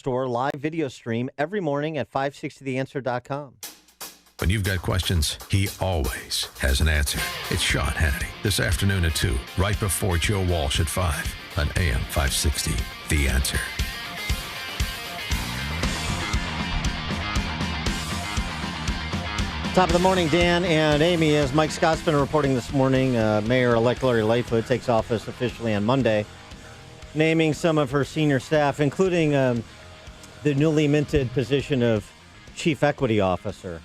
Store live video stream every morning at 560theanswer.com. When you've got questions, he always has an answer. It's Sean Hannity this afternoon at 2, right before Joe Walsh at 5 on AM 560. The Answer. Top of the morning, Dan and Amy. As Mike Scott's been reporting this morning, Mayor-elect Lori Lightfoot takes office officially on Monday, naming some of her senior staff, including the newly minted position of Chief Equity Officer.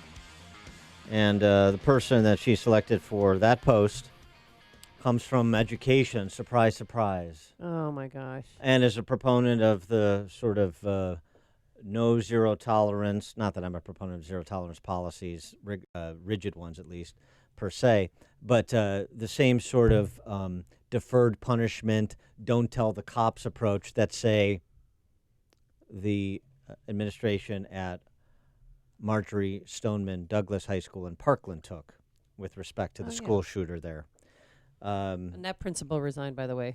And the person that she selected for that post comes from education. Surprise, surprise. Oh, my gosh. And is a proponent of the sort of no zero tolerance, not that I'm a proponent of zero tolerance policies, rigid ones at least, per se, but the same sort of deferred punishment, don't tell the cops approach that, say, the administration at Marjorie Stoneman Douglas High School in Parkland took with respect to the school shooter there. And that principal resigned, by the way.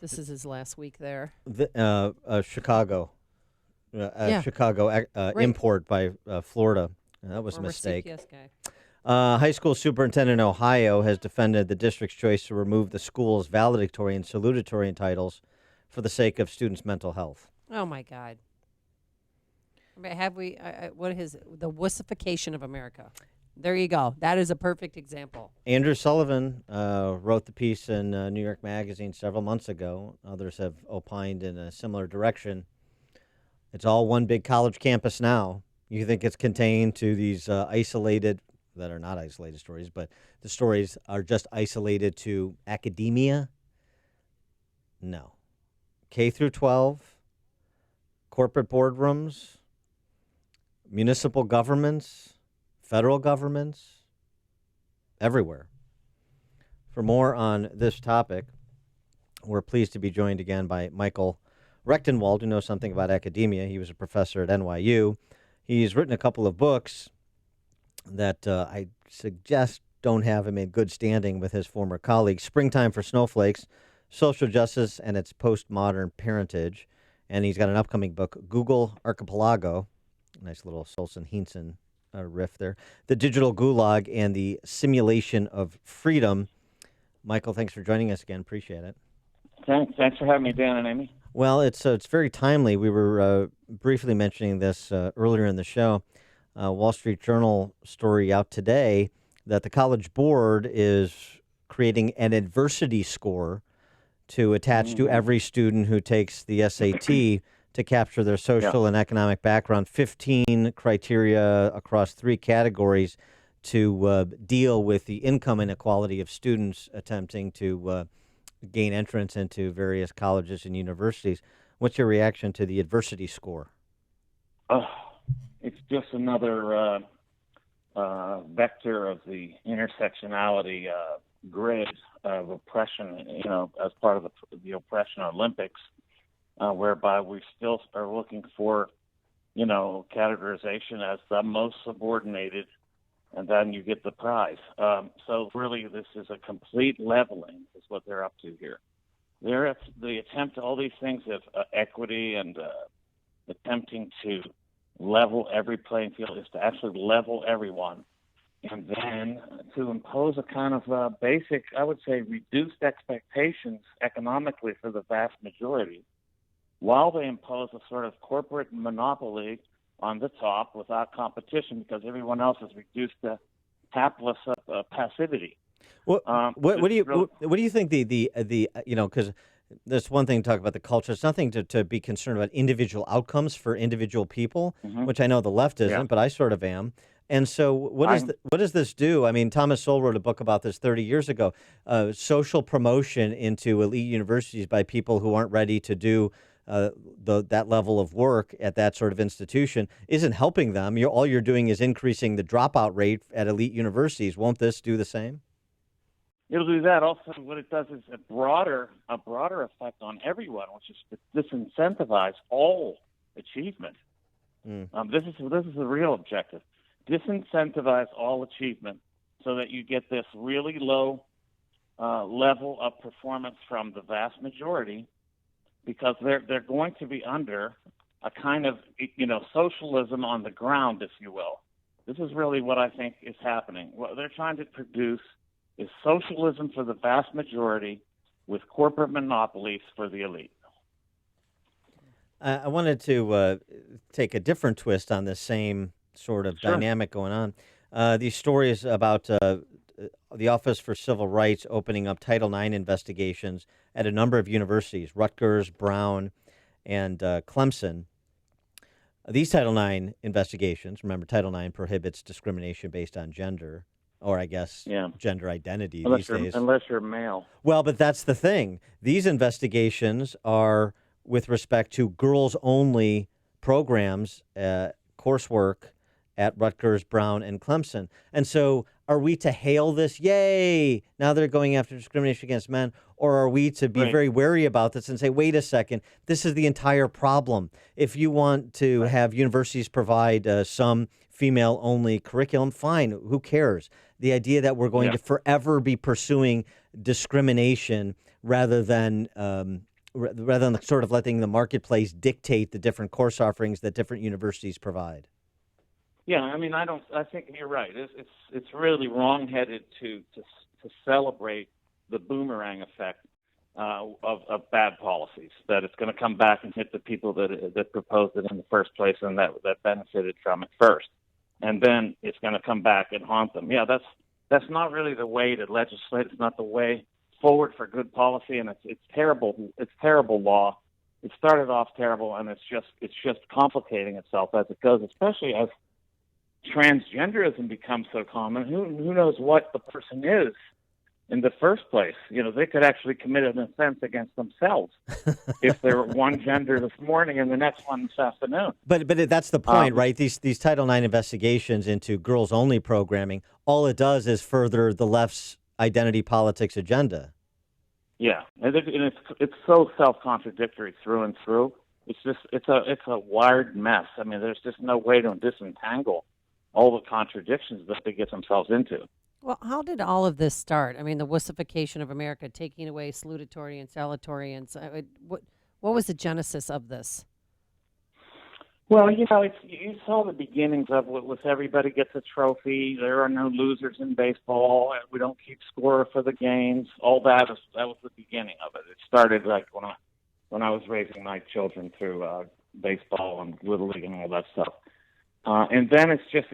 This is his last week there. Chicago. Chicago import by Florida. That was Former a mistake. CPS guy. High school superintendent in Ohio has defended the district's choice to remove the school's valedictory and salutatorian titles for the sake of students' mental health. Oh, my God. I mean, have we, what is the wussification of America? There you go. That is a perfect example. Andrew Sullivan wrote the piece in New York Magazine several months ago. Others have opined in a similar direction. It's all one big college campus now. You think it's contained to these isolated, that are not isolated stories, but the stories are just isolated to academia? No. K through 12, corporate boardrooms, municipal governments, federal governments, everywhere. For more on this topic, we're pleased to be joined again by Michael Rectenwald, who knows something about academia. He was a professor at NYU. He's written a couple of books that I suggest don't have him in good standing with his former colleagues. Springtime for Snowflakes, Social Justice and Its Postmodern Parentage. And he's got an upcoming book, Google Archipelago. Nice little Solzhenitsyn riff there. The Digital Gulag and the Simulation of Freedom. Michael, thanks for joining us again. Appreciate it. Thanks for having me, Dan and Amy. Well, it's very timely. We were briefly mentioning this earlier in the show. Wall Street Journal story out today that the College Board is creating an adversity score to attach to every student who takes the SAT to capture their social and economic background, 15 criteria across 3 categories to deal with the income inequality of students attempting to gain entrance into various colleges and universities. What's your reaction to the adversity score? It's just another vector of the intersectionality grid of oppression, as part of the oppression Olympics, whereby we still are looking for, categorization as the most subordinated, and then you get the prize. So really, this is a complete leveling is what they're up to here. They attempt all these things of equity and attempting to level every playing field is to actually level everyone, and then to impose a kind of basic, I would say, reduced expectations economically for the vast majority, while they impose a sort of corporate monopoly on the top without competition because everyone else is reduced to hapless passivity. What do you think because there's one thing to talk about the culture. It's nothing to be concerned about individual outcomes for individual people, which I know the left isn't, but I sort of am. And so what does this do? I mean, Thomas Sowell wrote a book about this 30 years ago, social promotion into elite universities by people who aren't ready to do that level of work at that sort of institution isn't helping them. All you're doing is increasing the dropout rate at elite universities. Won't this do the same? It'll do that. Also, what it does is a broader effect on everyone, which is to disincentivize all achievement. This is the real objective: disincentivize all achievement, so that you get this really low level of performance from the vast majority, because they're going to be under a kind of, socialism on the ground, if you will. This is really what I think is happening. What they're trying to produce is socialism for the vast majority with corporate monopolies for the elite. I wanted to take a different twist on this same sort of dynamic going on. These stories about the Office for Civil Rights opening up Title IX investigations at a number of universities, Rutgers, Brown, and Clemson. These Title IX investigations, remember, Title IX prohibits discrimination based on gender, or I guess gender identity these days. Unless you're male. Well, but that's the thing. These investigations are with respect to girls-only programs, coursework at Rutgers, Brown, and Clemson. And so are we to hail this? Yay! Now they're going after discrimination against men. Or are we to be very wary about this and say, wait a second, this is the entire problem. If you want to have universities provide some female-only curriculum, fine, who cares? The idea that we're going to forever be pursuing discrimination rather than sort of letting the marketplace dictate the different course offerings that different universities provide. Yeah, I mean, I think you're right. It's really wrong-headed to celebrate the boomerang effect of bad policies. That it's going to come back and hit the people that proposed it in the first place and that benefited from it first, and then it's going to come back and haunt them. Yeah, that's not really the way to legislate. It's not the way forward for good policy, and it's terrible. It's terrible law. It started off terrible, and it's just complicating itself as it goes, especially as transgenderism becomes so common. Who knows what the person is in the first place? They could actually commit an offense against themselves if they were one gender this morning and the next one this afternoon. But that's the point, right? These Title IX investigations into girls-only programming, all it does is further the left's identity politics agenda. Yeah, and it's so self-contradictory through and through. It's a wired mess. I mean, there's just no way to disentangle all the contradictions that they get themselves into. Well, how did all of this start? I mean, the wussification of America, taking away salutatorians and salutatorians. What was the genesis of this? Well, you saw the beginnings of it with everybody gets a trophy. There are no losers in baseball. We don't keep score for the games. All that was the beginning of it. It started like when I was raising my children through baseball and Little League and all that stuff. And then it's just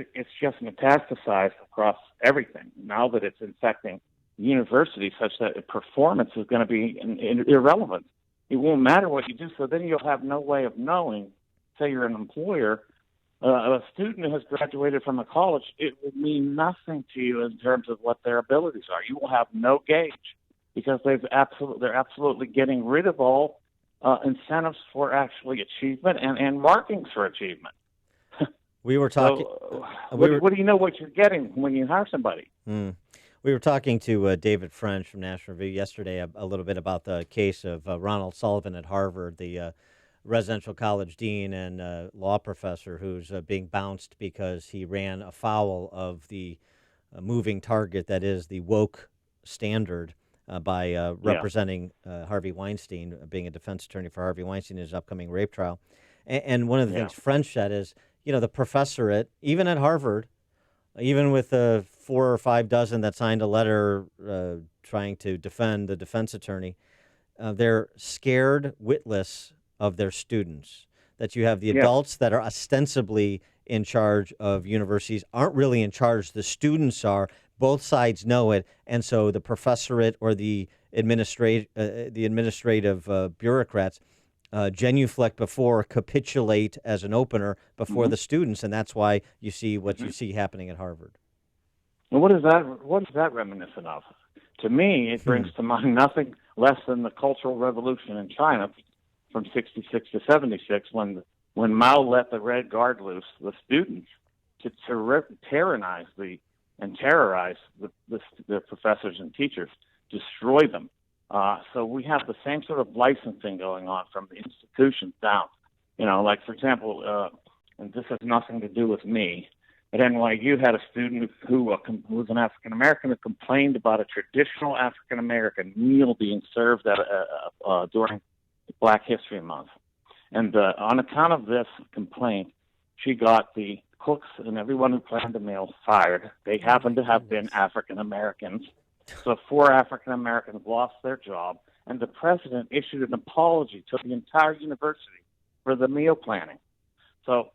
metastasized across everything. Now that it's infecting universities, such that performance is going to be irrelevant. It won't matter what you do. So then you'll have no way of knowing. Say you're an employer, a student who has graduated from a college, it will mean nothing to you in terms of what their abilities are. You will have no gauge because they're absolutely getting rid of all incentives for actually achievement and markings for achievement. We were talking. So, what do you know what you're getting when you hire somebody? We were talking to David French from National Review yesterday a little bit about the case of Ronald Sullivan at Harvard, the residential college dean and law professor who's being bounced because he ran afoul of the moving target that is the woke standard by representing Harvey Weinstein, being a defense attorney for Harvey Weinstein in his upcoming rape trial. And one of the things French said is, the professorate, even at Harvard, even with the 4 or 5 dozen that signed a letter trying to defend the defense attorney, they're scared witless of their students. That you have the adults that are ostensibly in charge of universities aren't really in charge. The students are. Both sides know it, and so the professorate or the administrative bureaucrats genuflect before, capitulate as an opener before the students, and that's why you see what you see happening at Harvard. And what is that reminiscent of? To me, it brings to mind nothing less than the Cultural Revolution in China from 66 to 76, when Mao let the Red Guard loose, the students, to terrorize the professors and teachers, destroy them. So we have the same sort of licensing going on from the institutions down. Like, for example, and this has nothing to do with me, at NYU had a student who was an African-American who complained about a traditional African-American meal being served during Black History Month. And on account of this complaint, she got the cooks and everyone who planned the meal fired. They happened to have been African Americans. So 4 African Americans lost their job, and the president issued an apology to the entire university for the meal planning. So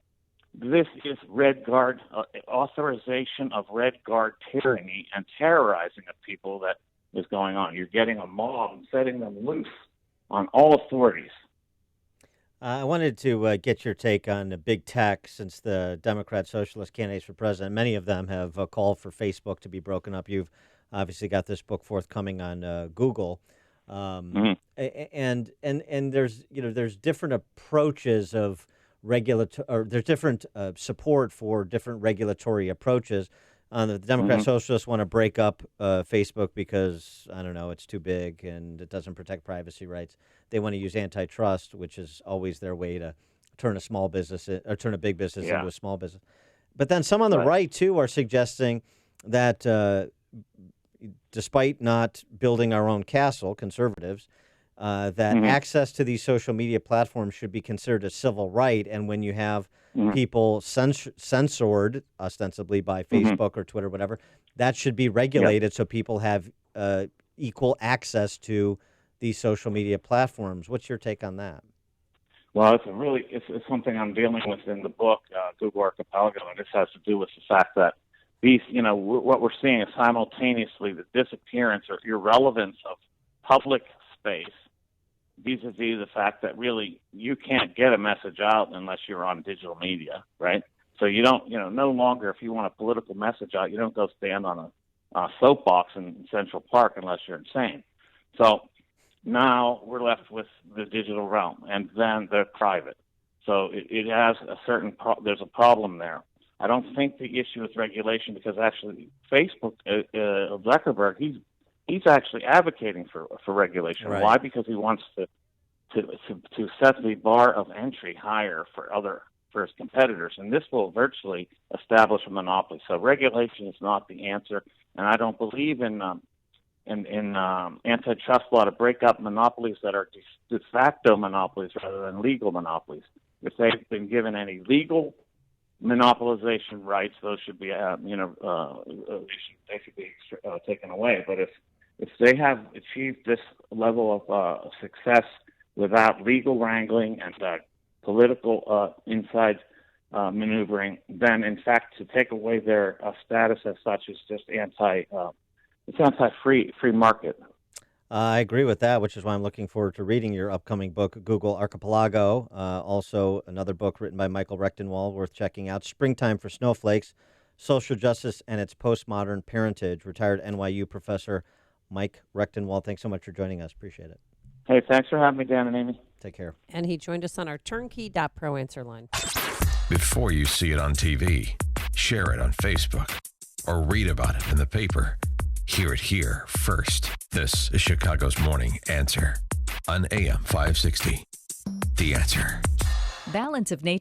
this is Red Guard authorization of Red Guard tyranny and terrorizing of people that is going on. You're getting a mob and setting them loose on all authorities. I wanted to get your take on the big tech, since the Democrat Socialist candidates for president, many of them have called for Facebook to be broken up. You've obviously got this book forthcoming on Google, and there's different approaches of there's different support for different regulatory approaches. The Democrat Socialists want to break up Facebook because, I don't know, it's too big and it doesn't protect privacy rights. They want to use antitrust, which is always their way to turn a small business or turn a big business into a small business. But then some on the right, too, are suggesting that despite not building our own castle, conservatives, that access to these social media platforms should be considered a civil right. And when you have people censored ostensibly by Facebook or Twitter, whatever, that should be regulated so people have equal access to these social media platforms. What's your take on that? Well, it's something I'm dealing with in the book, Google Archipelago, and this has to do with the fact that these, what we're seeing is simultaneously the disappearance or irrelevance of public space vis-a-vis the fact that really you can't get a message out unless you're on digital media, right? So you don't, no longer, if you want a political message out, you don't go stand on a soapbox in Central Park unless you're insane. So now we're left with the digital realm, and then they're private. So it has a certain, there's a problem there. I don't think the issue is regulation, because actually Facebook, Zuckerberg, he's actually advocating for regulation. Right. Why? Because he wants to set the bar of entry higher for his competitors, and this will virtually establish a monopoly. So regulation is not the answer, and I don't believe in antitrust law to break up monopolies that are de facto monopolies rather than legal monopolies. If they've been given any legal monopolization rights, those should be they should be taken away. But if they have achieved this level of success without legal wrangling and political inside maneuvering, then in fact to take away their status as such is just anti-free market. I agree with that, which is why I'm looking forward to reading your upcoming book, Google Archipelago. Also, another book written by Michael Rectenwald, worth checking out, Springtime for Snowflakes, Social Justice and Its Postmodern Parentage. Retired NYU professor Mike Rectenwald, thanks so much for joining us. Appreciate it. Hey, thanks for having me, Dan and Amy. Take care. And he joined us on our turnkey.pro answer line. Before you see it on TV, share it on Facebook, or read about it in the paper. Hear it here first. This is Chicago's Morning Answer on AM 560. The Answer. Balance of Nature.